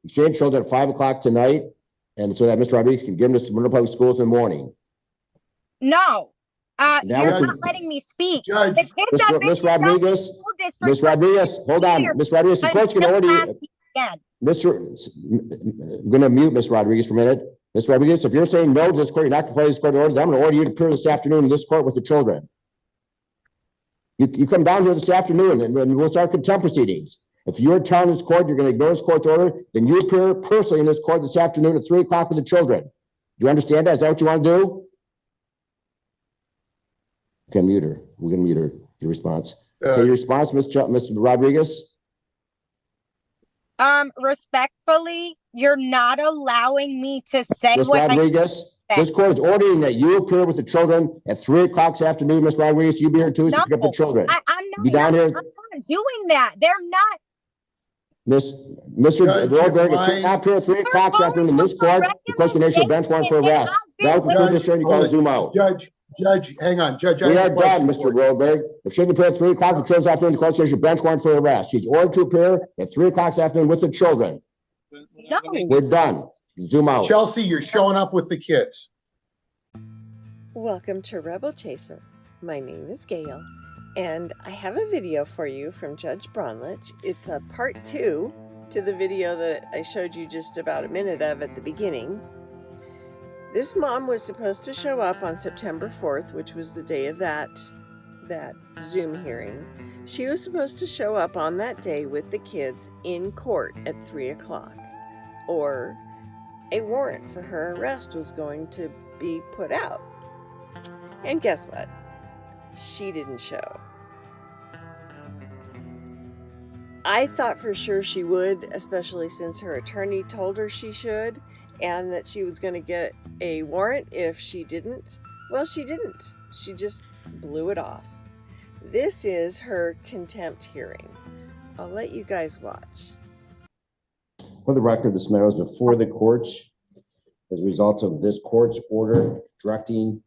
exchange children at 5 o'clock tonight, and so that Mr. Rodriguez can give them to Monroe Public Schools in the morning. No. Now You're not letting me speak. Judge, Miss Rodriguez, hold on. Miss Rodriguez, the court's going to order you. I'm going to mute Miss Rodriguez for a minute. Miss Rodriguez, if you're saying no to this court, you're not going to play this court order, then I'm going to order you to appear this afternoon in this court with the children. You come down here this afternoon and we'll start contempt proceedings. If you're telling this court you're going to ignore this court's order, then you appear personally in this court this afternoon at 3 o'clock with the children. Do you understand that? Is that what you want to do? Okay, mute her. We're going to mute her. Your response. Okay, your response, Ms. Rodriguez? Respectfully, you're not allowing me to say Ms. what Rodriguez, this court is ordering that you appear with the children at 3 o'clock this afternoon. Ms. Rodriguez, you be here too, so pick up the children. I'm not, be down here. I'm not doing that. They're not. Mr. Goldberg, if you're not here at 3 o'clock this afternoon in this court, the court's going to issue a bench warrant for arrest. That will conclude this hearing. You can zoom out. Judge, hang on. Judge, we are done, Mr. Goldberg. If she can appear at 3 o'clock, the children's afternoon, the court's going to issue a bench warrant for arrest. She's ordered to appear at 3 o'clock this afternoon with the children. No. We're done. Zoom out. Chelsea, you're showing up with the kids. Welcome to Rebel Chaser. My name is Gail, and I have a video for you from Judge Bronlich. It's a part 2 to the video that I showed you just about a minute of at the beginning. This mom was supposed to show up on September 4th, which was the day of that Zoom hearing. She was supposed to show up on that day with the kids in court at 3 o'clock, or a warrant for her arrest was going to be put out. And guess what? She didn't show. I thought for sure she would, especially since her attorney told her she should, and that she was going to get a warrant if she didn't. Well, she didn't. She just blew it off. This is her contempt hearing. I'll let you guys watch. For the record, this matter is before the courts as a result of this court's order directing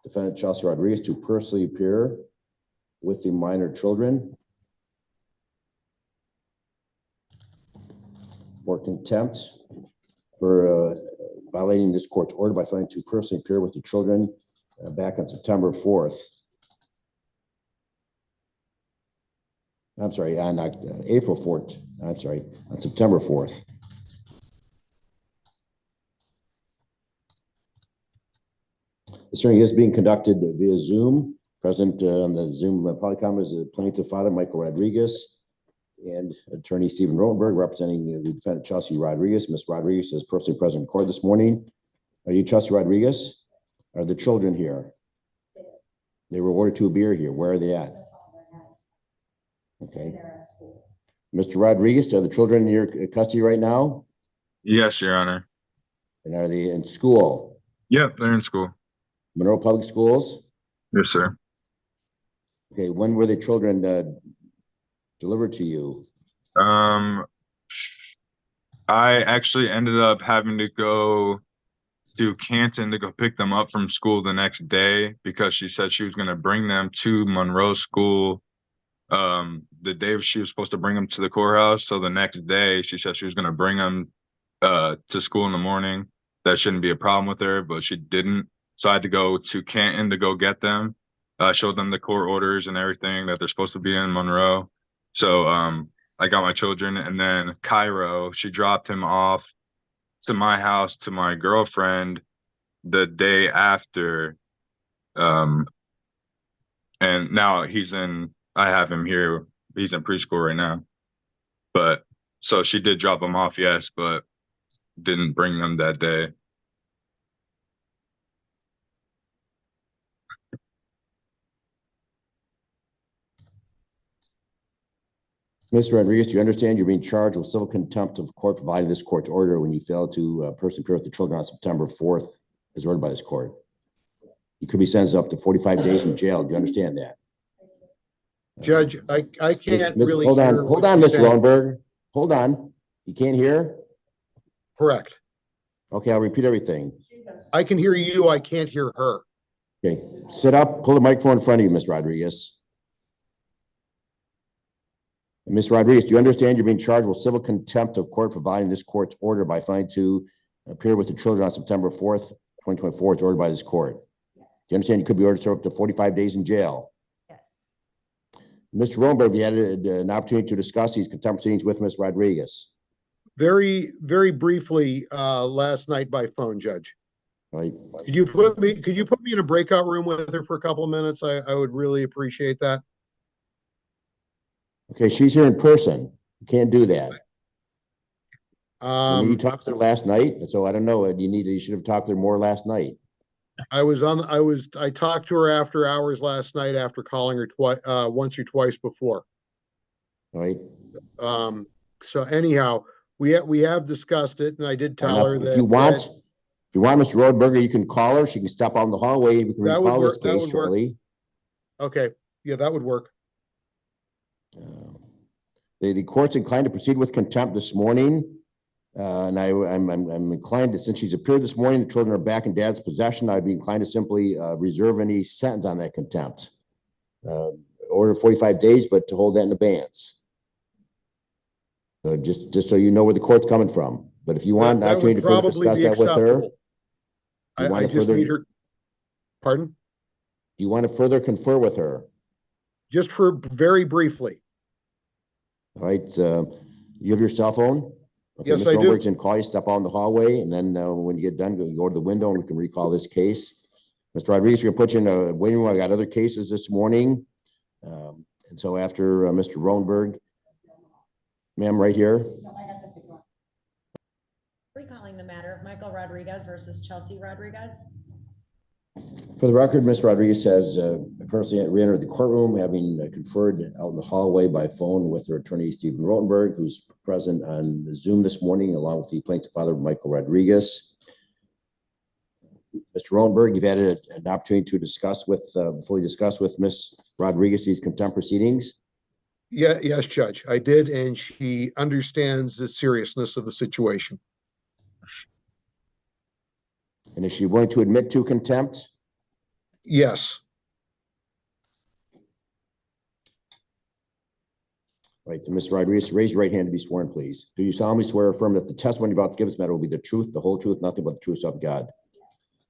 Defendant Chelsea Rodriguez to personally appear with the minor children for contempt for violating this court's order by failing to personally appear with the children back on September 4th. I'm sorry, on April 4th. I'm sorry, on September 4th. This hearing is being conducted via Zoom. Present on the Zoom Polycom is the plaintiff father, Michael Rodriguez, and attorney Stephen Rotenberg, representing the defendant Chelsea Rodriguez. Ms. Rodriguez is personally present in court this morning. Are you Chelsea Rodriguez? Are the children here? They were ordered to appear here. Where are they at? Okay. Mr. Rodriguez, are the children in your custody right now? Yes, Your Honor. And are they in school? Yep, they're in school. Monroe Public Schools? Yes, sir. Okay, when were the children delivered to you? I actually ended up having to go to Canton to go pick them up from school the next day because she said she was going to bring them to Monroe School the day she was supposed to bring them to the courthouse. So the next day she said she was going to bring them to school in the morning. That shouldn't be a problem with her, but she didn't. So I had to go to Canton to go get them. Showed them the court orders and everything that they're supposed to be in Monroe. So I got my children, and then Cairo, she dropped him off to my house to my girlfriend the day after. And now I have him here. He's in preschool right now. But so she did drop him off, yes, but didn't bring them that day. Mr. Rodriguez, do you understand you're being charged with civil contempt of court provided this court's order when you failed to personally appear with the children on September 4th as ordered by this court? You could be sentenced up to 45 days in jail. Do you understand that? Judge, I can't really hold on, Mr. saying. Rotenberg. Hold on. You can't hear? Correct. Okay, I'll repeat everything. I can hear you. I can't hear her. Okay, sit up, pull the microphone in front of you, Ms. Rodriguez. Ms. Rodriguez, do you understand you're being charged with civil contempt of court for violating this court's order by failing to appear with the children on September 4th, 2024, as ordered by this court? Yes. Do you understand you could be ordered to serve up to 45 days in jail? Yes. Mr. Rosenberg, you had an opportunity to discuss these contempt proceedings with Ms. Rodriguez. Very, very briefly, last night by phone, Judge. Right. Could you put me in a breakout room with her for a couple of minutes? I would really appreciate that. Okay, she's here in person. You can't do that. You talked to her last night, so I don't know. You should have talked to her more last night. I talked to her after hours last night after calling her once or twice before. All right. So anyhow, we have discussed it, and I did tell her that if you want, Mr. Rodenberger, you can call her. She can step out in the hallway. We can recall this case shortly. Okay. Yeah, that would work. The court's inclined to proceed with contempt this morning. And I'm inclined to, since she's appeared this morning, the children are back in dad's possession. I'd be inclined to simply reserve any sentence on that contempt. Order 45 days, but to hold that in abeyance. So just so you know where the court's coming from. But if you want an opportunity to further discuss that with her, I just need her. Pardon? Do you want to further confer with her? Just for very briefly. All right. You have your cell phone? Okay, Yes, Mr. I do. Robert's can call you, step out in the hallway, and then when you get done, go to the window and we can recall this case. Mr. Rodriguez, we're going to put you in a waiting room. I got other cases this morning. And so after Mr. Roenberg, ma'am, right here. No, I got the big one. Recalling the matter of Michael Rodriguez versus Chelsea Rodriguez. For the record, Mr. Rodriguez has personally re-entered the courtroom, having conferred out in the hallway by phone with her attorney, Stephen Rotenberg, who's present on the Zoom this morning, along with the plaintiff father, Michael Rodriguez. Mr. Rotenberg, you've had an opportunity to discuss fully discuss with Ms. Rodriguez these contempt proceedings. Yeah, yes, Judge, I did, and she understands the seriousness of the situation. And is she willing to admit to contempt? Yes. Right, so Ms. Rodriguez, raise your right hand to be sworn, please. Do you solemnly swear or affirm that the testimony you're about to give this matter will be the truth, the whole truth, nothing but the truth of God?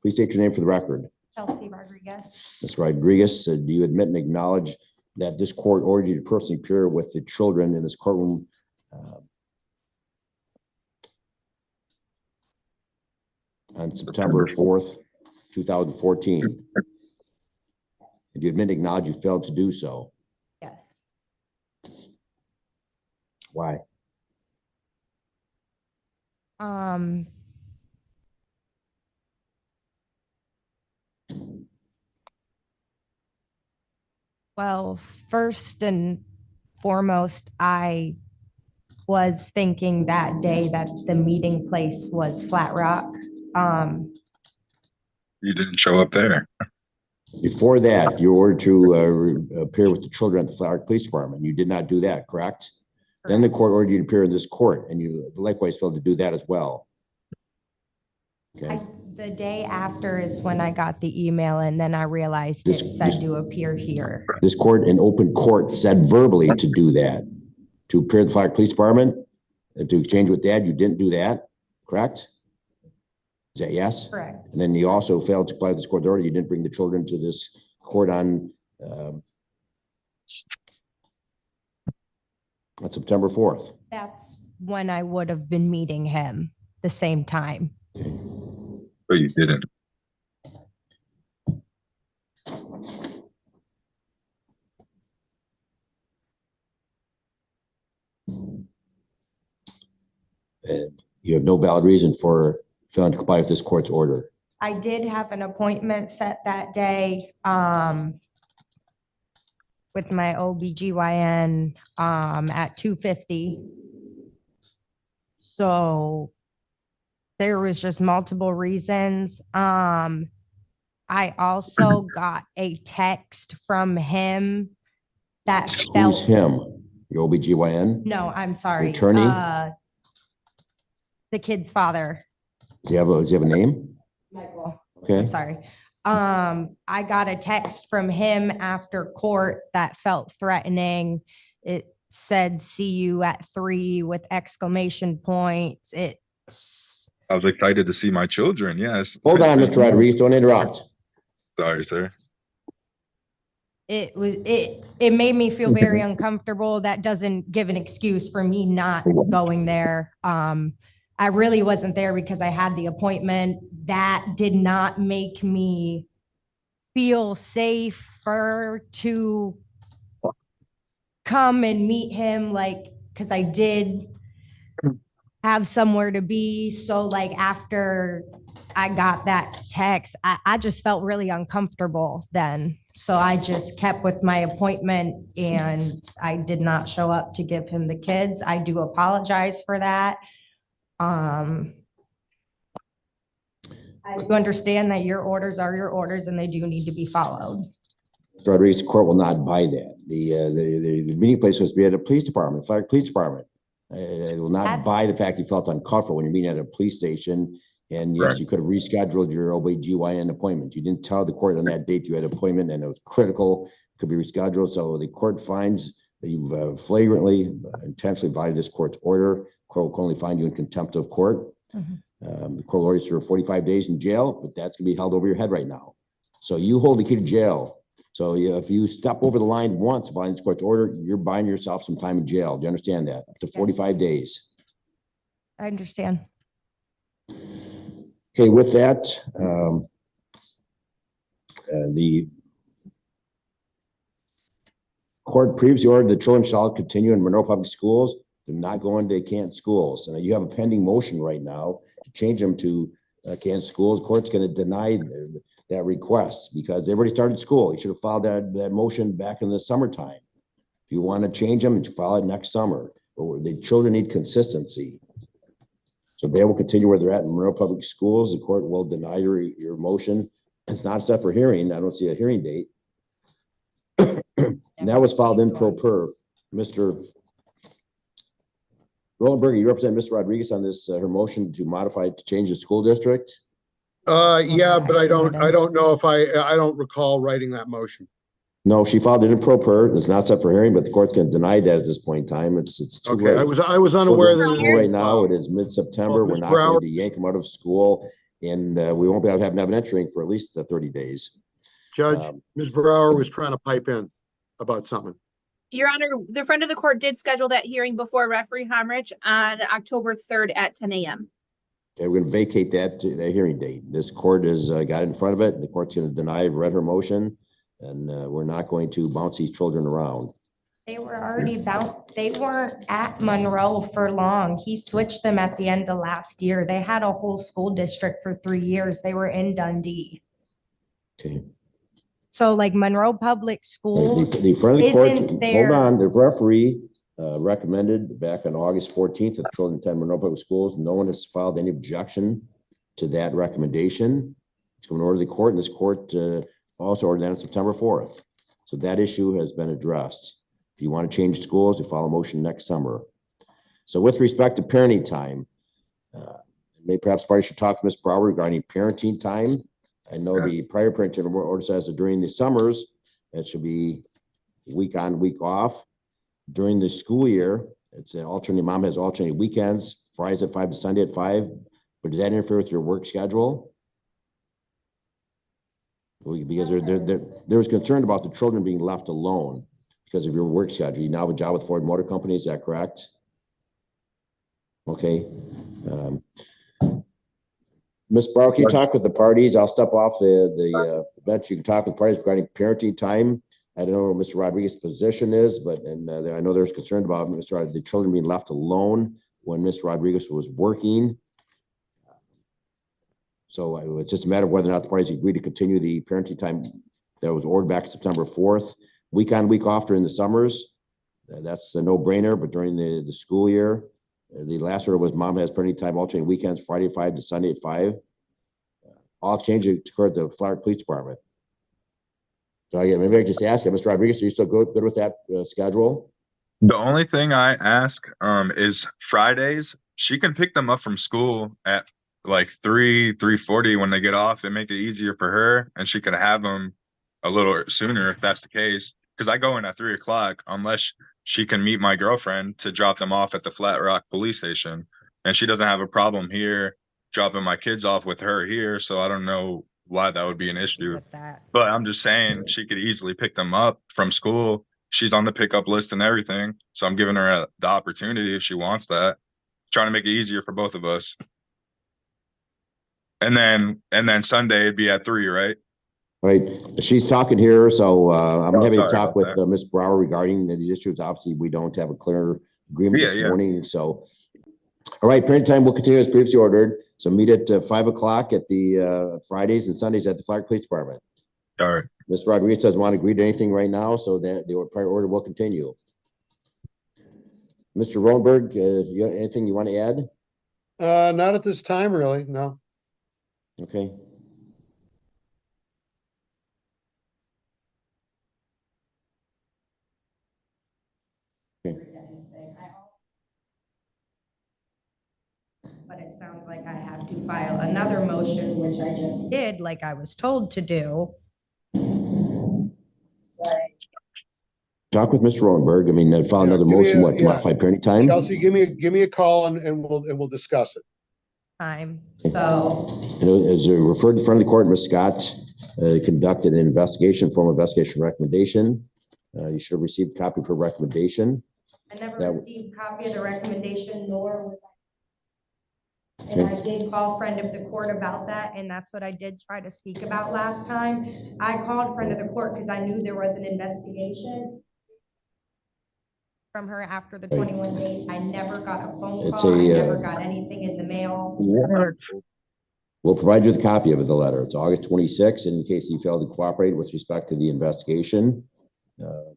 Please state your name for the record. Chelsea Rodriguez. Ms. Rodriguez, do you admit and acknowledge that this court ordered you to personally appear with the children in this courtroom on September 4th, 2014? And you admit and acknowledge you failed to do so? Yes. Why? Well, first and foremost, I was thinking that day that the meeting place was Flat Rock. You didn't show up there. Before that, you were ordered to appear with the children at the Flat Rock Police Department. You did not do that, correct? Then the court ordered you to appear in this court, and you likewise failed to do that as well. Okay. The day after is when I got the email, and then I realized it said to appear here. This court in open court said verbally to do that, to appear at the Flat Rock Police Department, to exchange with Dad. You didn't do that, correct? Is that yes? Correct. And then you also failed to comply with this court order. You didn't bring the children to this court on September 4th. That's when I would have been meeting him the same time. Okay. But you didn't. And you have no valid reason for failing to comply with this court's order. I did have an appointment set that day with my OBGYN at 2:50. So there was just multiple reasons. I also got a text from him that felt. Who's him? Your OBGYN? No, I'm sorry. Attorney? The kid's father. Does he have a name? Michael. Okay. I'm sorry. I got a text from him after court that felt threatening. said see you at 3 with exclamation points. It's I was excited to see my children. Yes. Hold on, Mr. Rodriguez, don't interrupt. Sorry, sir. it made me feel very uncomfortable. That doesn't give an excuse for me not going there. I really wasn't there because I had the appointment. That did not make me feel safer to come and meet him, like, because I did have somewhere to be. So like after I got that text, I just felt really uncomfortable then. So I just kept with my appointment and I did not show up to give him the kids. I do apologize for that. I do understand that your orders are your orders and they do need to be followed. Mr. Rodriguez, the court will not buy that. The meeting place was to be at a police department, Flagler Police Department. It will not buy the fact you felt uncomfortable when you're meeting at a police station. And yes, you could have rescheduled your OB/GYN appointment. You didn't tell the court on that date you had an appointment and it was critical, could be rescheduled. So the court finds that you've flagrantly, intentionally violated this court's order. Court will only find you in contempt of court. The court will order you to serve 45 days in jail, but that's gonna be held over your head right now. So you hold the key to jail. So if you step over the line once violating this court's order, you're buying yourself some time in jail. Do you understand that? Up to 45 days. I understand. Okay, with that, the court previously ordered the children shall continue in Monroe Public Schools. They're not going to Canton schools. And you have a pending motion right now to change them to Canton schools. Court's going to deny that request because they've already started school. You should have filed that motion back in the summertime. If you want to change them, you file it next summer. But the children need consistency. So they will continue where they're at in Monroe Public Schools. The court will deny your motion. It's not set for hearing. I don't see a hearing date. And that was filed in pro per. Mr. Rolenberger, you represent Mr. Rodriguez on this, her motion to modify to change the school district? Yeah, but I don't know if I don't recall writing that motion. No, she filed it in pro per. It's not set for hearing, but the court's going to deny that at this point in time. It's too Okay, late. I was unaware that School right now, it is mid-September. We're Mr. not going Brower. to yank them out of school, and we won't be able to have an evidentiary for at least 30 days. Judge, Ms. Brower was trying to pipe in about something. Your Honor, the friend of the court did schedule that hearing before referee Homrich on October 3rd at 10 a.m. Okay, we're going to vacate that hearing date. This court has got in front of it. The court's going to deny, read her motion, and we're not going to bounce these children around. They were already they weren't at Monroe for long. He switched them at the end of last year. They had a whole school district for 3 years. They were in Dundee. Okay. So like Monroe Public Schools The front of the court, isn't there. hold on, the referee recommended back on August 14th that the children attend Monroe Public Schools. No one has filed any objection to that recommendation. It's going to order the court, and this court also ordered that on September 4th. So that issue has been addressed. If you want to change schools, you file a motion next summer. So with respect to parenting time, maybe perhaps parties should talk to Ms. Brower regarding parenting time. I know the prior parenting order says that during the summers, it should be week on, week off. During the school year, it's an alternate, mom has alternate weekends, Fridays at 5 to Sunday at 5. But does that interfere with your work schedule? Because there was concern about the children being left alone because of your work schedule. You now have a job with Ford Motor Company, is that correct? Okay. Ms. Brower, can you talk with the parties? I'll step off the bench. You can talk with parties regarding parenting time. I don't know what Mr. Rodriguez's position is, but I know there's concern about the children being left alone when Mr. Rodriguez was working. So it's just a matter of whether or not the parties agree to continue the parenting time that was ordered back September 4th. Week on, week off during the summers. That's a no-brainer, but during the school year, the last order was mom has parenting time alternating weekends, Friday at 5 to Sunday at 5. I'll exchange it to the Florida Police Department. So yeah, maybe I just ask you, Mr. Rodriguez, are you still good with that schedule? The only thing I ask is Fridays. She can pick them up from school at like 3:40 when they get off and make it easier for her, and she could have them a little sooner if that's the case. Because I go in at 3 o'clock, unless she can meet my girlfriend to drop them off at the Flat Rock police station. And she doesn't have a problem here dropping my kids off with her here. So I don't know why that would be an issue. With that. But I'm just saying she could easily pick them up from school. She's on the pickup list and everything. So I'm giving her the opportunity if she wants that. Trying to make it easier for both of us. And then Sunday it'd be at 3, right? Right, she's talking here, so I'm having to sorry talk about with that. Ms. Brower regarding these issues. Obviously, we don't have a clear agreement this morning, so. All right, parent time will continue as previously ordered. So meet at 5 o'clock at the Fridays and Sundays at the Flag Police Department. All right. Ms. Rodriguez doesn't want to agree to anything right now, so that the prior order will continue. Mr. Roenberg, you anything you want to add? Not at this time, really, no. Okay. But it sounds like I have to file another motion, which I just did, like I was told to do. Talk with Mr. Roenberg. I mean, file another give me motion, a- what, to yeah. modify parenting time? Chelsea, give me a call and we'll discuss it. Time, so. And as referred in front of the court, Ms. Scott conducted an investigation, formal investigation recommendation. You should have received a copy of her recommendation. I never That- received a copy of the recommendation, nor was I. And I did call friend of the court about that, and that's what I did try to speak about last time. I called friend of the court because I knew there was an investigation from her after the 21 days. I never got a phone It's call. I a, never got anything in the mail. We'll provide you with a copy of the letter. It's August 26th, in case you failed to cooperate with respect to the investigation.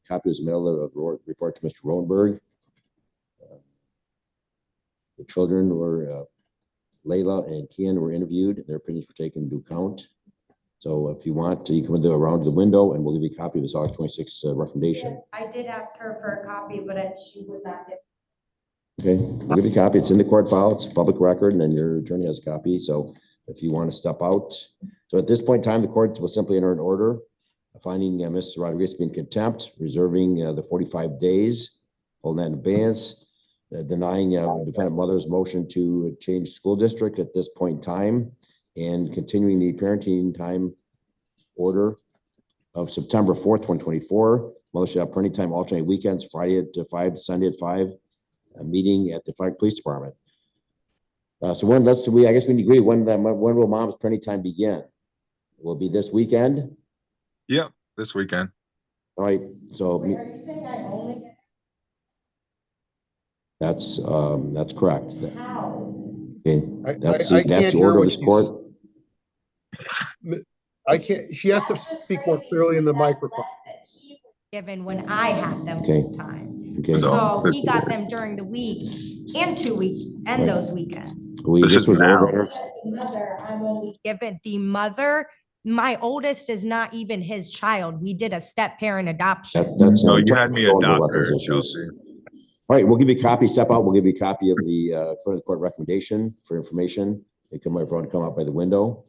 Copy was mailed of the report to Mr. Roenberg. The children were, Layla and Kian were interviewed. Their opinions were taken into account. So if you want to, you come around to the window and we'll give you a copy of this August 26th recommendation. I did ask her for a copy, but she would not give. Okay, we'll give you a copy. It's in the court file. It's a public record, and then your attorney has a copy. So if you want to step out. So at this point in time, the court will simply enter an order finding Ms. Rodriguez to be in contempt, reserving the 45 days, holding that in abeyance, denying defendant mother's motion to change school district at this point in time, and continuing the parenting time order of September 4th, 2024. Mother shall have parenting time alternate weekends, Friday at 5, Sunday at 5, a meeting at the Flag Police Department. So when, I guess we need to agree, when will mom's parenting time begin? Will it be this weekend? Yeah, this weekend. All right, so. Wait, are you saying I only get? That's correct. How? Okay, I that's can't the hear order of what this she's- court. I can't, she has to speak more clearly in the microphone. Given when I had them Okay. full time. Okay, So he got them during the week and 2 weeks and Right. those weekends. This this is was now. ordered. As the mother, I'm only given the mother. My oldest is not even his child. We did a step parent adoption. That's. No, you had me showing her adopt what those her, issues. Chelsea. All right, we'll give you a copy, step out, we'll give you a copy of the front of the court recommendation for information. Everyone come out by the window.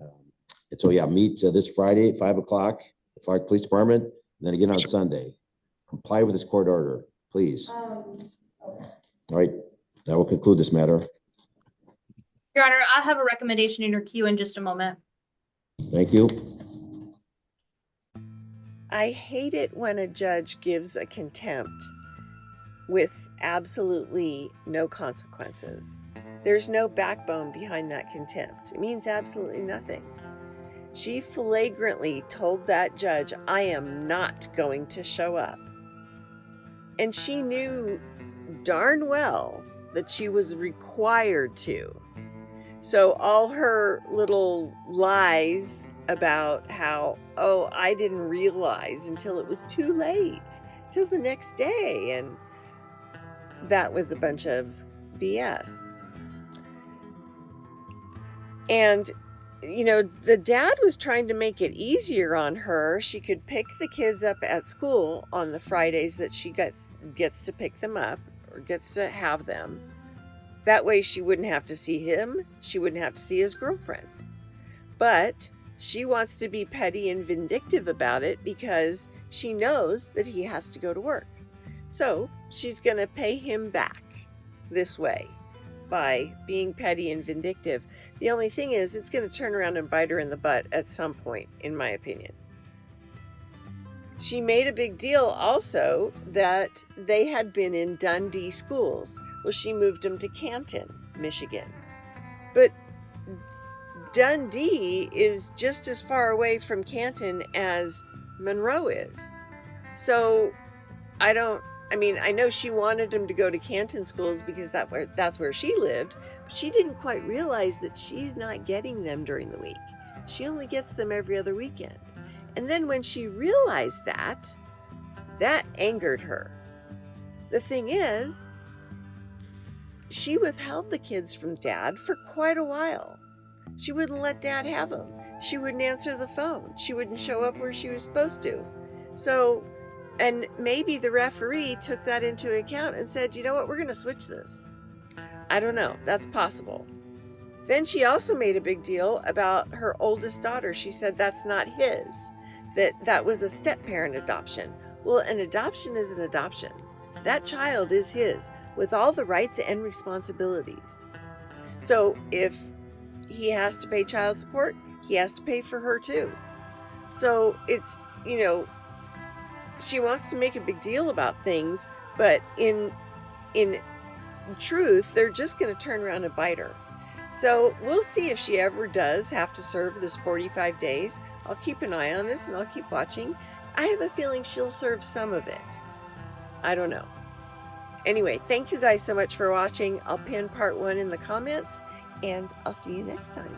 And so, yeah, meet this Friday at 5 o'clock, the Flag Police Department, and then again on Sunday. Comply with this court order, please. All right, that will conclude this matter. Your Honor, I'll have a recommendation in your queue in just a moment. Thank you. I hate it when a judge gives a contempt with absolutely no consequences. There's no backbone behind that contempt. It means absolutely nothing. She flagrantly told that judge, I am not going to show up. And she knew darn well that she was required to. So all her little lies about how, oh, I didn't realize until it was too late, till the next day. And that was a bunch of BS. And, you know, the dad was trying to make it easier on her. She could pick the kids up at school on the Fridays that she gets to pick them up or gets to have them. That way she wouldn't have to see him. She wouldn't have to see his girlfriend. But she wants to be petty and vindictive about it because she knows that he has to go to work. So she's going to pay him back this way by being petty and vindictive. The only thing is, it's going to turn around and bite her in the butt at some point, in my opinion. She made a big deal also that they had been in Dundee schools. Well, she moved them to Canton, Michigan. But Dundee is just as far away from Canton as Monroe is. So I know she wanted them to go to Canton schools because that's where she lived, but she didn't quite realize that she's not getting them during the week. She only gets them every other weekend. And then when she realized that angered her. The thing is, she withheld the kids from Dad for quite a while. She wouldn't let Dad have them. She wouldn't answer the phone. She wouldn't show up where she was supposed to. So, and maybe the referee took that into account and said, you know what, we're going to switch this. I don't know. That's possible. Then she also made a big deal about her oldest daughter. She said that's not his, that was a step-parent adoption. Well, an adoption is an adoption. That child is his, with all the rights and responsibilities. So if he has to pay child support, he has to pay for her too. So it's, she wants to make a big deal about things, but in truth, they're just going to turn around and bite her. So we'll see if she ever does have to serve this 45 days. I'll keep an eye on this and I'll keep watching. I have a feeling she'll serve some of it. I don't know. Anyway, thank you guys so much for watching. I'll pin part 1 in the comments, and I'll see you next time.